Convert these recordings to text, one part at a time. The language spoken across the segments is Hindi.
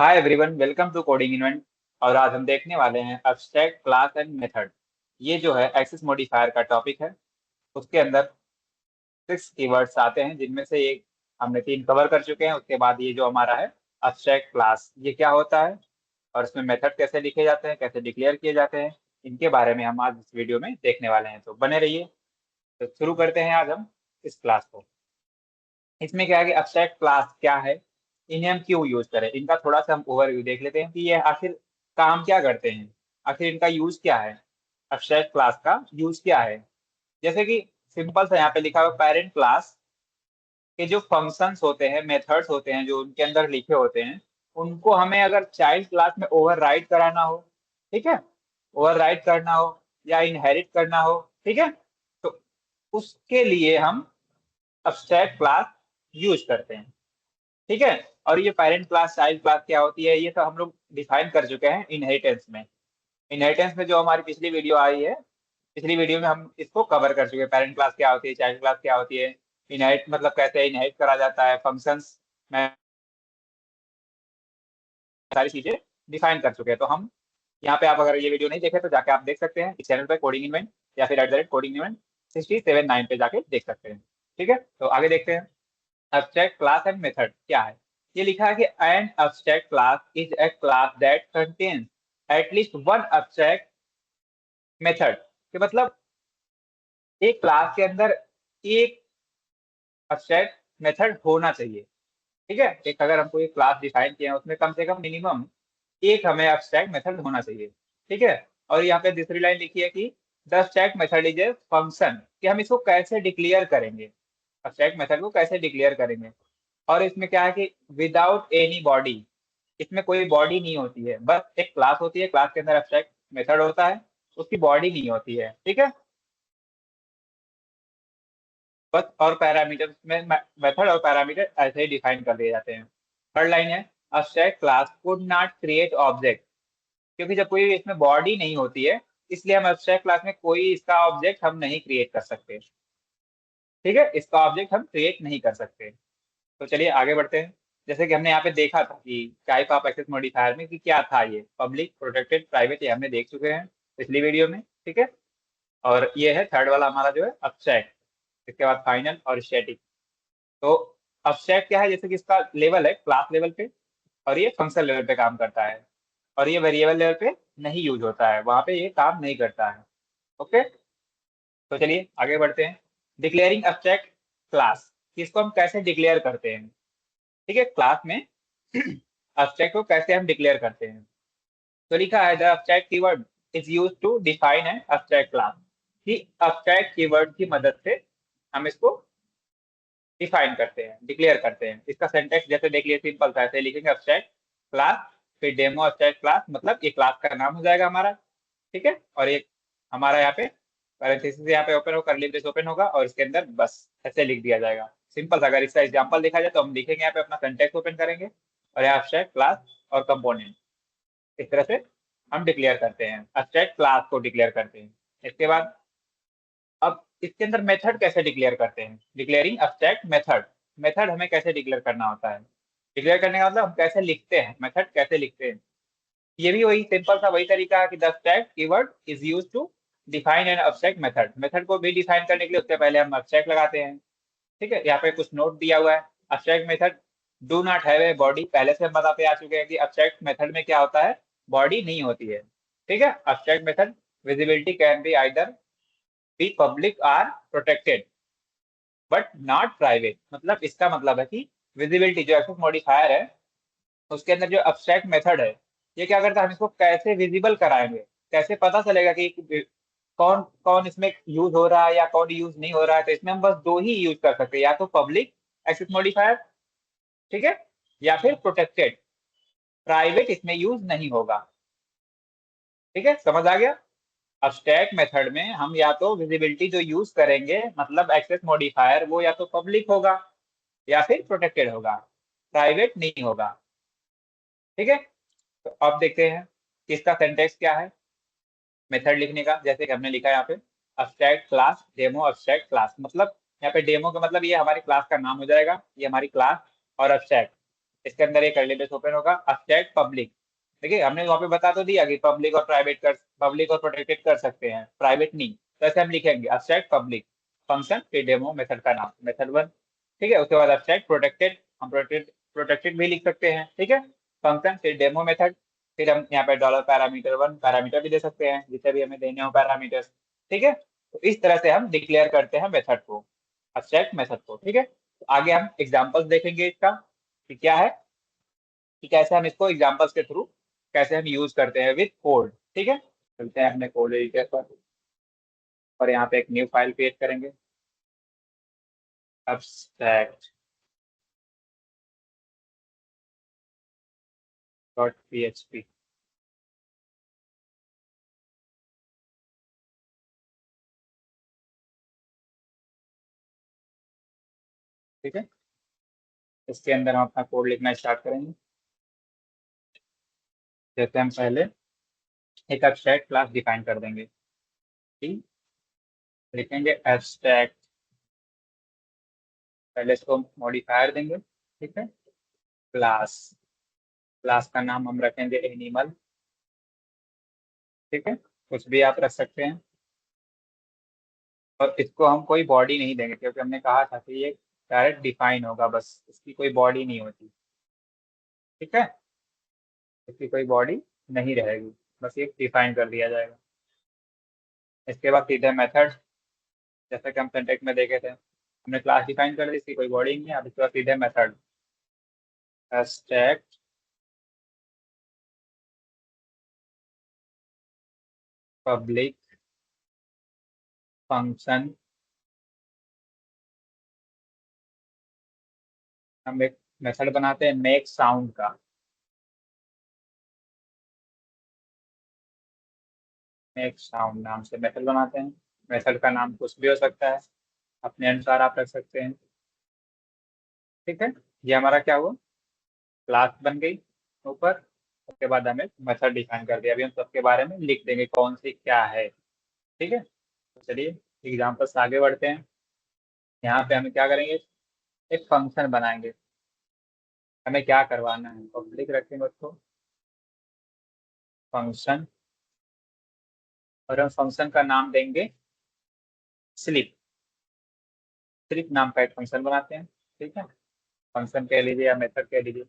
Hi everyone, welcome to coding event. और आज हम देखने वाले हैं एब्स्ट्रैक्ट क्लास एंड मेथड। ये जो है एक्सेस मॉडिफायर का टॉपिक है। उसके अंदर 6 कीवर्ड्स आते हैं, जिनमें से एक हमने 3 कवर कर चुके हैं। उसके बाद ये जो हमारा है एब्स्ट्रैक्ट क्लास, ये क्या होता है और इसमें मेथड कैसे लिखे जाते हैं, कैसे डिक्लेयर किए जाते हैं, इनके बारे में हम आज इस वीडियो में देखने वाले हैं। तो बने रहिए। तो शुरू करते हैं आज हम इस क्लास को। इसमें क्या है कि एब्स्ट्रैक्ट क्लास क्या है, इन्हें हम क्यों यूज करें, इनका थोड़ा सा हम ओवरव्यू देख लेते हैं कि ये आखिर काम क्या करते हैं, आखिर इनका यूज क्या है। एब्स्ट्रैक्ट क्लास का यूज क्या है, जैसे कि सिंपल सा यहाँ पे लिखा हुआ पेरेंट क्लास के जो फंक्शंस होते हैं, मेथड्स होते हैं, जो उनके अंदर लिखे होते हैं, उनको हमें अगर चाइल्ड क्लास में ओवरराइड कराना हो, ठीक है, ओवरराइड करना हो या इनहेरिट करना हो, ठीक है, तो उसके लिए हम एब्स्ट्रैक्ट क्लास यूज करते हैं। ठीक है। और ये पेरेंट क्लास चाइल्ड क्लास क्या होती है, ये तो हम लोग डिफाइन कर चुके हैं इनहेरिटेंस में। इनहेरिटेंस में जो हमारी पिछली वीडियो आई है, पिछली वीडियो में हम इसको कवर कर चुके हैं। पेरेंट क्लास क्या होती है, चाइल्ड क्लास क्या होती है, इनहेरिट मतलब कैसे इनहेरिट करा जाता है, फंक्शंस में सारी चीजें डिफाइन कर चुके हैं। तो हम यहाँ पे, आप अगर ये वीडियो नहीं देखे तो जाके आप देख सकते हैं इस चैनल पे, कोडिंग इवेंट या फिर @कोडिंग इवेंट 679 पे जाके देख सकते हैं। ठीक है, तो आगे देखते हैं। abstract class and method क्या है। ये लिखा है कि an abstract class is a class that contains at least one abstract method। कि मतलब एक क्लास के अंदर एक abstract मेथड होना चाहिए। ठीक है, एक अगर हमको एक क्लास डिफाइन किया है, उसमें कम से कम मिनिमम एक हमें abstract मेथड होना चाहिए। ठीक है। और यहाँ पे दूसरी लाइन लिखी है कि the abstract method is a function, कि हम इसको कैसे डिक्लेयर करेंगे, abstract मेथड को कैसे डिक्लेयर करेंगे। और इसमें क्या है कि विदाउट एनी बॉडी, इसमें कोई बॉडी नहीं होती है, बस एक क्लास होती है, क्लास के अंदर एब्स्ट्रैक्ट मेथड होता है, उसकी बॉडी नहीं होती है। ठीक है, बस और पैरामीटर में मेथड और पैरामीटर ऐसे ही डिफाइन कर दिए जाते हैं। थर्ड लाइन है abstract class could not create object, क्योंकि जब कोई इसमें बॉडी नहीं होती है, इसलिए हम एब्स्ट्रैक्ट क्लास में कोई इसका ऑब्जेक्ट हम नहीं क्रिएट कर सकते। ठीक है, इसका ऑब्जेक्ट हम क्रिएट नहीं कर सकते। तो चलिए आगे बढ़ते हैं। जैसे कि हमने यहाँ पे देखा था कि टाइप ऑफ एक्सेस मॉडिफायर में कि क्या था, ये पब्लिक, प्रोटेक्टेड, प्राइवेट, ये हमने देख चुके हैं पिछली वीडियो में। ठीक है। और ये है थर्ड वाला हमारा जो है अब्स्ट्रैक्ट, इसके बाद फाइनल और स्टैटिक। तो अब्स्ट्रैक्ट क्या है, जैसे कि इसका लेवल है क्लास लेवल पे, और ये फंक्शन लेवल पे काम करता है, और ये वेरिएबल लेवल पे नहीं यूज होता है, वहां पे ये काम नहीं करता है। ओके, तो चलिए आगे बढ़ते हैं। डिक्लेयरिंग अब्स्ट्रैक्ट क्लास, इसको हम कैसे डिक्लेयर करते हैं। ठीक है, क्लास में अब्स्ट्रैक्ट को कैसे हम डिक्लेयर करते हैं। तो लिखा है the abstract keyword is used to define an abstract class, कि अब्स्ट्रैक्ट कीवर्ड की मदद से हम इसको डिफाइन करते हैं, डिक्लेयर करते हैं। इसका सिंटैक्स जैसे देख लिए, सिंपल था, ऐसे लिखेंगे अब्स्ट्रैक्ट क्लास, फिर डेमो अब्स्ट्रैक्ट क्लास, मतलब ये क्लास का नाम हो जाएगा हमारा। ठीक है, और एक हमारा यहाँ पे पैरेंथेसिस यहाँ पे ओपन हो, कर्ली ब्रेस ओपन होगा, और इसके अंदर बस ऐसे लिख दिया जाएगा। सिंपल सा। अगर इसका एग्जांपल देखा जाए तो हम लिखेंगे यहाँ पे, अपना सिंटैक्स ओपन करेंगे और यहाँ अब्स्ट्रैक्ट क्लास और कंपोनेंट, इस तरह से हम डिक्लेयर करते हैं, अब्स्ट्रैक्ट क्लास को डिक्लेयर करते हैं। इसके बाद अब इसके अंदर मेथड कैसे डिक्लेयर करते हैं, डिक्लेयरिंग अब्स्ट्रैक्ट मेथड। मेथड हमें कैसे डिक्लेयर करना होता है, डिक्लेयर करने का मतलब हम कैसे लिखते हैं, मेथड कैसे लिखते हैं। ये भी वही सिंपल सा वही तरीका है कि the abstract keyword is used to define an abstract method. Method को भी डिफाइन करने के लिए उससे पहले हम abstract लगाते हैं। ठीक है, यहाँ पे कुछ नोट दिया हुआ है। abstract method do not have a body, पहले से हम बताते आ चुके हैं कि abstract मेथड में क्या होता है, बॉडी नहीं होती है। ठीक है, abstract method visibility can be either be public or protected but not private. मतलब इसका मतलब है कि विजिबिलिटी जो एक्सेस मॉडिफायर है, उसके अंदर जो अब्स्ट्रैक्ट मेथड है, ये क्या करता है, हम इसको कैसे विजिबल कराएंगे, कैसे पता चलेगा कि कौन कौन इसमें यूज हो रहा है या कौन यूज नहीं हो रहा है। तो इसमें हम बस दो ही यूज कर सकते हैं, या तो पब्लिक एक्सेस मॉडिफायर, ठीक है, या फिर प्रोटेक्टेड, प्राइवेट इसमें यूज नहीं होगा। ठीक है, समझ आ गया। अब स्टैक मेथड में हम या तो विजिबिलिटी जो यूज करेंगे, मतलब एक्सेस मॉडिफायर, वो या तो पब्लिक होगा या फिर प्रोटेक्टेड होगा, प्राइवेट नहीं होगा। ठीक है, तो अब देखते हैं कि इसका सिंटैक्स क्या है मेथड लिखने का। जैसे कि हमने लिखा है यहाँ पे abstract class demo abstract class, मतलब यहाँ पे डेमो का मतलब ये हमारी क्लास का नाम हो जाएगा, ये हमारी क्लास, और अब्स्ट्रैक्ट इसके अंदर एक कर्ली ब्रेस ओपन होगा, स्टैक पब्लिक। देखिए हमने वहाँ पे बता तो दिया कि पब्लिक और प्राइवेट कर, पब्लिक और प्रोटेक्टेड कर सकते हैं, प्राइवेट नहीं। तो ऐसे हम लिखेंगे स्टैक पब्लिक फंक्शन फिर डेमो मेथड का नाम मेथड वन। ठीक है, उसके बाद स्टैक प्रोटेक्टेड, हम प्रोटेक्टेड प्रोटेक्टेड भी लिख सकते हैं। ठीक है, फंक्शन फिर डेमो मेथड, फिर हम यहाँ पे डॉलर पैरामीटर वन पैरामीटर भी दे सकते हैं जितने भी हमें देने हो पैरामीटर्स। ठीक है, तो इस तरह से हम डिक्लेयर करते हैं मेथड को, स्टैक मेथड को। ठीक है, तो आगे हम एग्जांपल्स देखेंगे इसका कि क्या है, कि कैसे हम इसको एग्जांपल्स के थ्रू कैसे हम यूज करते हैं विद कोड। ठीक है, चलते हैं अपने कोड एडिटर पर और यहाँ पे एक न्यू फाइल क्रिएट करेंगे, abstract डॉट php। ठीक है, इसके अंदर हम अपना कोड लिखना स्टार्ट करेंगे। जैसे हम पहले एक abstract क्लास डिफाइन कर देंगे। ठीक, लिखेंगे abstract, पहले इसको मॉडिफायर देंगे। ठीक है, क्लास, क्लास का नाम हम रखेंगे एनिमल। ठीक है, कुछ भी आप रख सकते हैं, और इसको हम कोई बॉडी नहीं देंगे क्योंकि हमने कहा था कि ये डायरेक्ट डिफाइन होगा, बस इसकी कोई बॉडी नहीं होती। ठीक है, इसकी कोई बॉडी नहीं रहेगी, बस ये डिफाइन कर दिया जाएगा। इसके बाद सीधे मेथड, जैसा कि हम सिंटेक्स में देखे थे, हमने क्लास डिफाइन कर दी, इसकी कोई बॉडी नहीं है। अब इसके बाद सीधे मेथड स्टैक पब्लिक फंक्शन, हम एक मेथड बनाते हैं मेक साउंड का। मेक साउंड नाम से मेथड बनाते हैं। मेथड का नाम कुछ भी हो सकता है, अपने अनुसार आप रख सकते हैं। ठीक है, ये हमारा क्या हुआ, क्लास बन गई ऊपर। उसके बाद हमें मेथड डिफाइन कर दिया, अभी हम सबके बारे में लिख देंगे कौन सी क्या है। ठीक है, तो चलिए एग्जाम्पल्स आगे बढ़ते हैं। यहाँ पे हमें क्या करेंगे, एक फंक्शन बनाएंगे। हमें क्या करवाना है, पब्लिक रखेंगे उसको फंक्शन, और हम फंक्शन का नाम देंगे स्लिप। स्लिप नाम का एक फंक्शन बनाते हैं। ठीक है, फंक्शन कह लीजिए या मेथड कह लीजिए।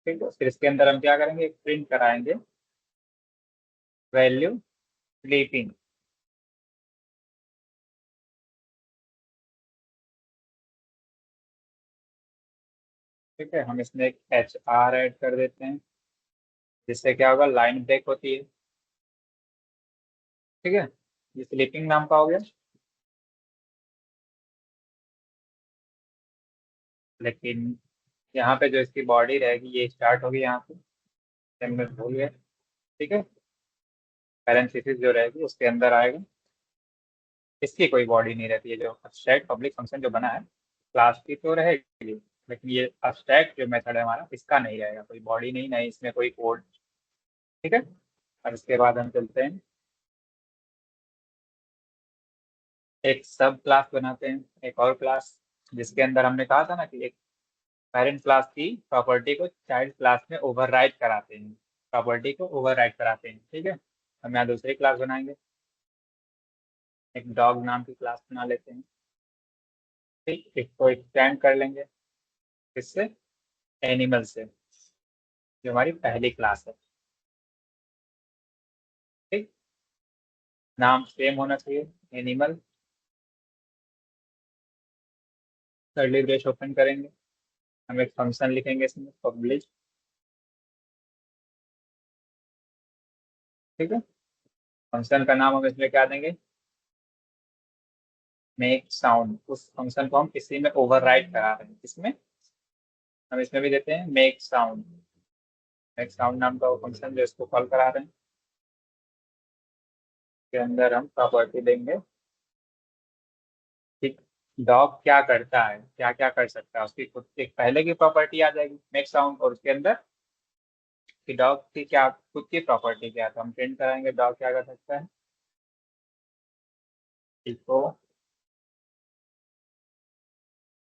ठीक है, फिर इसके अंदर हम क्या करेंगे, एक प्रिंट कराएंगे वैल्यू स्लीपिंग। ठीक है, हम इसमें एक एच आर ऐड कर देते हैं, जिससे क्या होगा, लाइन ब्रेक होती है। ठीक है, ये स्लीपिंग नाम का हो गया। लेकिन यहाँ पे जो इसकी बॉडी रहेगी ये स्टार्ट होगी यहाँ से, ये मैं भूल गया। ठीक है, पैरेंथेसिस जो रहेगी उसके अंदर आएगा, इसकी कोई बॉडी नहीं रहती है। जो abstract पब्लिक फंक्शन जो बना है, क्लास की तो रहेगी, लेकिन ये abstract जो मेथड है हमारा, इसका नहीं रहेगा, कोई बॉडी नहीं, नहीं इसमें कोई कोड। ठीक है, और इसके बाद हम चलते हैं, एक सब क्लास बनाते हैं, एक और क्लास, जिसके अंदर हमने कहा था ना कि एक पेरेंट क्लास की प्रॉपर्टी को चाइल्ड क्लास में ओवरराइड कराते हैं, प्रॉपर्टी को ओवरराइड कराते हैं। ठीक है, हम यहाँ दूसरी क्लास बनाएंगे, एक डॉग नाम की क्लास बना लेते हैं। ठीक, इसको एक्सटेंड कर लेंगे, किससे, एनिमल से, जो हमारी पहली क्लास है। ठीक, नाम सेम होना चाहिए, एनिमल। कर्ली ब्रेस ओपन करेंगे, हम एक फंक्शन लिखेंगे इसमें पब्लिक। ठीक है, फंक्शन का नाम हम इसमें क्या देंगे, मेक साउंड। उस फंक्शन को हम इसी में ओवरराइड करा रहे हैं, इसमें हम इसमें भी देते हैं मेक साउंड। मेक साउंड नाम का वो फंक्शन जो इसको कॉल करा रहे हैं, के अंदर हम प्रॉपर्टी देंगे कि डॉग क्या करता है, क्या क्या कर सकता है, उसकी खुद एक पहले की प्रॉपर्टी आ जाएगी मेक साउंड, और उसके अंदर कि डॉग की क्या खुद की प्रॉपर्टी क्या है, तो हम प्रिंट कराएंगे डॉग क्या कर सकता है, इसको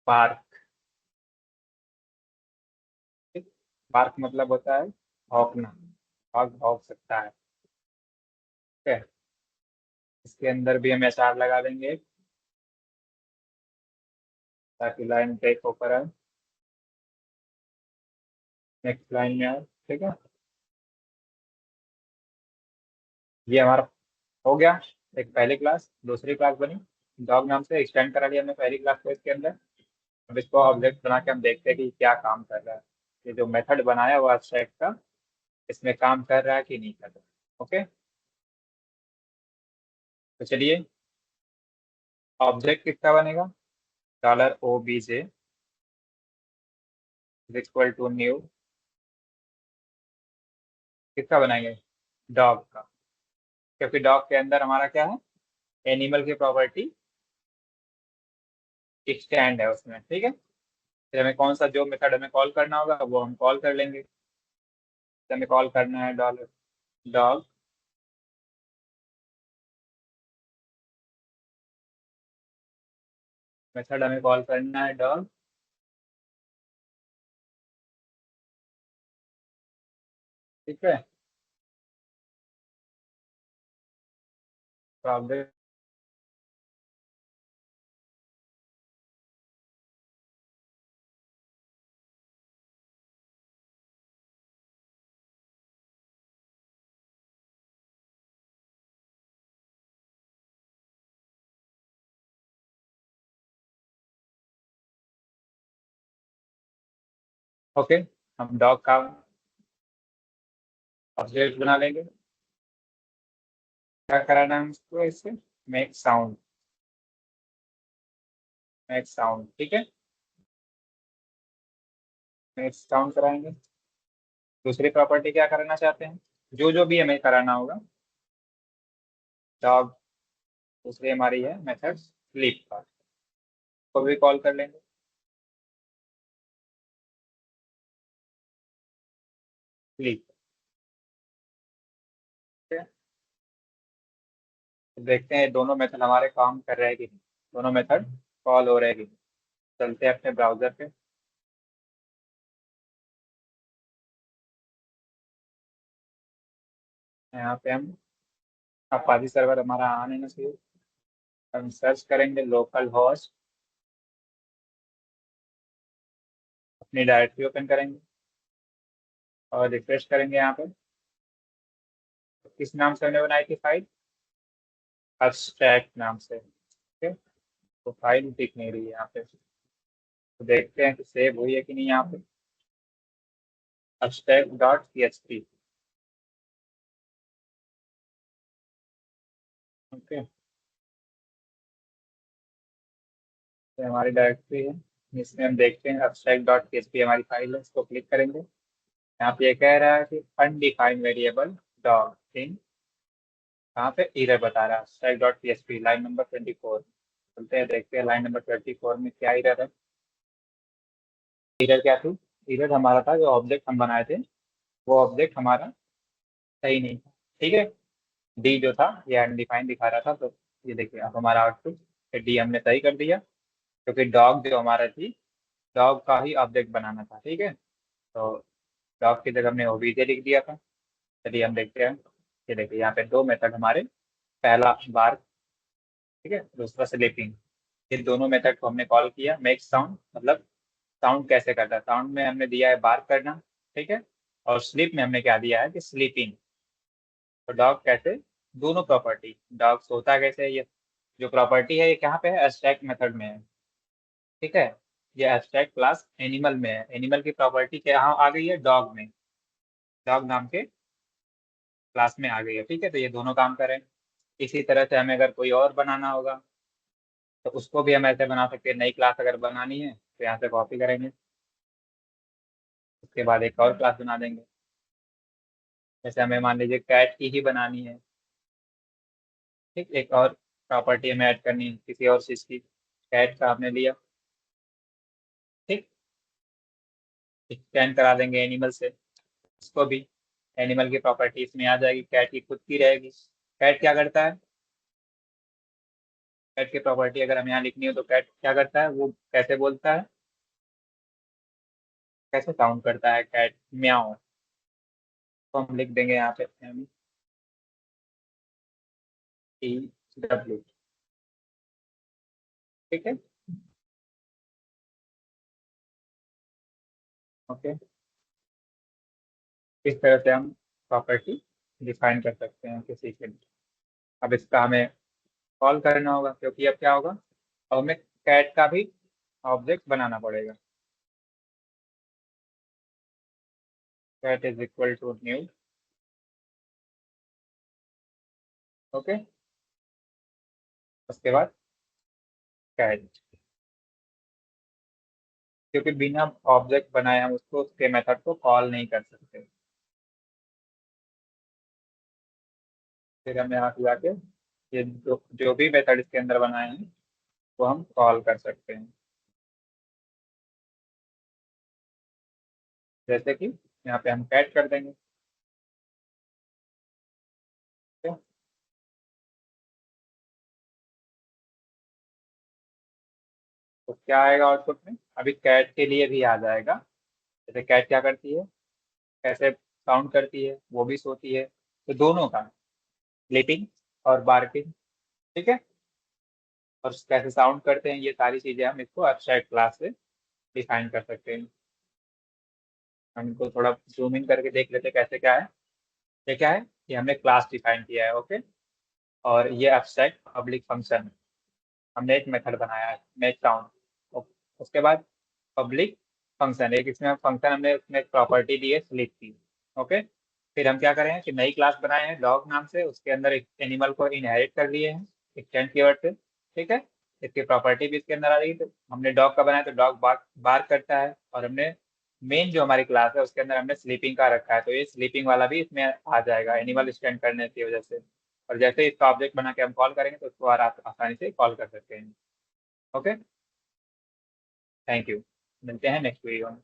पार्क। बार्क मतलब होता है भौंकना, डॉग भौंक सकता है। ठीक है, इसके अंदर भी हम एचआर लगा देंगे ताकि लाइन ब्रेक होकर आए, नेक्स्ट लाइन में आए। ठीक है, ये हमारा हो गया। एक पहली क्लास, दूसरी क्लास बनी, डॉग नाम से एक्सटेंड करा लिया हमने पहली क्लास को इसके अंदर। अब इसको ऑब्जेक्ट बना के हम देखते हैं कि क्या काम कर रहा है, ये जो मेथड बनाया हुआ abstract का, इसमें काम कर रहा है कि नहीं कर रहा। ओके, तो चलिए, ऑब्जेक्ट किसका बनेगा, dollar O B J is equal to new, किसका बनाएंगे, डॉग का, क्योंकि डॉग के अंदर हमारा क्या है, एनिमल की प्रॉपर्टी एक्सटेंड है उसमें। ठीक है, फिर हमें कौन सा जो मेथड हमें कॉल करना होगा वो हम कॉल कर लेंगे। तो हमें कॉल करना है डॉलर डॉग, मेथड हमें कॉल करना है डॉग। ठीक है, ऑब्जेक्ट, ओके, हम डॉग का ऑब्जेक्ट बना लेंगे। क्या कराना है हमको इससे, मेक साउंड, मेक साउंड। ठीक है, मेक साउंड कराएंगे। दूसरी प्रॉपर्टी क्या कराना चाहते हैं, जो जो भी हमें कराना होगा, डॉग, दूसरी हमारी है मेथड स्लीप का, को भी कॉल कर लेंगे। स्लीप, ठीक है, तो देखते हैं दोनों मेथड हमारे काम कर रहे हैं कि नहीं, दोनों मेथड कॉल हो रहे हैं कि नहीं। चलते हैं अपने ब्राउजर पे, यहाँ पे हम अपाची सर्वर हमारा आने ना चाहिए, हम सर्च करेंगे लोकल होस्ट, अपनी डायरेक्टरी ओपन करेंगे और रिफ्रेश करेंगे यहाँ पे। तो किस नाम से हमने बनाई थी फाइल, abstract नाम से। ठीक है, तो फाइल दिख नहीं रही है यहाँ पे, तो देखते हैं कि सेव हुई है कि नहीं यहाँ पे, abstract.php। ओके, तो हमारी डायरेक्टरी है, इसमें हम देखते हैं abstract.php हमारी फाइल है, इसको क्लिक करेंगे। यहाँ पे ये कह रहा है कि अनडिफाइंड वेरिएबल डॉग इन, कहाँ पे एरर बता रहा है, abstract.php लाइन नंबर 24। चलते हैं देखते हैं लाइन नंबर 24 में क्या एरर है। एरर क्या थी, एरर हमारा था जो ऑब्जेक्ट हम बनाए थे, वो ऑब्जेक्ट हमारा सही नहीं था। ठीक है, डी जो था ये अनडिफाइंड दिखा रहा था, तो ये देखिए अब हमारा आउटपुट, डी हमने सही कर दिया, क्योंकि डॉग जो हमारा थी, डॉग का ही ऑब्जेक्ट बनाना था। ठीक है, तो डॉग की जगह हमने ओबीजे लिख दिया था। चलिए हम देखते हैं, ये देखिए यहाँ पे दो मेथड हमारे, पहला बार, ठीक है, दूसरा स्लीपिंग, ये दोनों मेथड को हमने कॉल किया। मेक साउंड मतलब साउंड कैसे करता है, साउंड में हमने दिया है बार करना। ठीक है, और स्लीप में हमने क्या दिया है कि स्लीपिंग। तो डॉग कैसे, दोनों प्रॉपर्टी, डॉग सोता कैसे है, ये जो प्रॉपर्टी है ये कहाँ पे है, एब्स्ट्रैक्ट मेथड में है। ठीक है, ये एब्स्ट्रैक्ट क्लास एनिमल में है, एनिमल की प्रॉपर्टी क्या यहाँ आ गई है, डॉग में, डॉग नाम के क्लास में आ गई है। ठीक है, तो ये दोनों काम करें। इसी तरह से हमें अगर कोई और बनाना होगा तो उसको भी हम ऐसे बना सकते हैं, नई क्लास अगर बनानी है तो यहाँ से कॉपी करेंगे, उसके बाद एक और क्लास बना देंगे। जैसे हमें मान लीजिए कैट की ही बनानी है, ठीक, एक और प्रॉपर्टी हमें ऐड करनी है किसी और चीज़ की, कैट का आपने लिया, ठीक, एक्सटेंड करा देंगे एनिमल से, इसको भी एनिमल की प्रॉपर्टी इसमें आ जाएगी, कैट की खुद की रहेगी। कैट क्या करता है, कैट की प्रॉपर्टी अगर हमें यहाँ लिखनी हो तो कैट क्या करता है, वो कैसे बोलता है, कैसे साउंड करता है कैट, म्याओ। तो हम लिख देंगे यहाँ पे MEW। ठीक है, ओके। इस तरह से हम प्रॉपर्टी डिफाइन कर सकते हैं किसी के लिए। अब इसका हमें कॉल करना होगा, क्योंकि अब क्या होगा, अब हमें कैट का भी ऑब्जेक्ट बनाना पड़ेगा। Cat is equal to new, okay. उसके बाद कैट, क्योंकि बिना ऑब्जेक्ट बनाए हम उसको, उसके मेथड को कॉल नहीं कर सकते। फिर हम यहाँ से जाके ये जो भी मेथड इसके अंदर बनाए हैं वो हम कॉल कर सकते हैं। जैसे कि यहाँ पे हम कैट कर देंगे, ठीक है? तो क्या आएगा आउटपुट में, अभी कैट के लिए भी आ जाएगा। जैसे कैट क्या करती है, कैसे साउंड करती है, वो भी सोती है, तो दोनों का, स्लीपिंग और बार्किंग, ठीक है। और कैसे साउंड करते हैं, ये सारी चीजें हम इसको एब्स्ट्रैक्ट क्लास से डिफाइन कर सकते हैं। हम इनको थोड़ा जूम इन करके देख लेते हैं कैसे क्या है। ये क्या है, ये हमने क्लास डिफाइन किया है, ओके। और ये एब्स्ट्रैक्ट पब्लिक फंक्शन, हमने एक मेथड बनाया है मेक साउंड। उसके बाद पब्लिक फंक्शन, एक इसमें फंक्शन हमने उसमें प्रॉपर्टी दी है स्लीप की, ओके। फिर हम क्या करें कि नई क्लास बनाए हैं डॉग नाम से, उसके अंदर एक एनिमल को इनहेरिट कर लिए हैं एक्सटेंड कीवर्ड से, ठीक है। इसकी प्रॉपर्टी भी इसके अंदर आ जाएगी। तो हमने डॉग का बनाया तो डॉग बार्क बार्क करता है, और हमने मेन जो हमारी क्लास है उसके अंदर हमने स्लीपिंग का रखा है, तो ये स्लीपिंग वाला भी इसमें आ जाएगा एनिमल स्टैंड करने की वजह से। और जैसे ही इसका ऑब्जेक्ट बना के हम कॉल करेंगे तो उसको आसानी से कॉल कर सकते हैं, ओके। थैंक यू, मिलते हैं नेक्स्ट वीडियो में।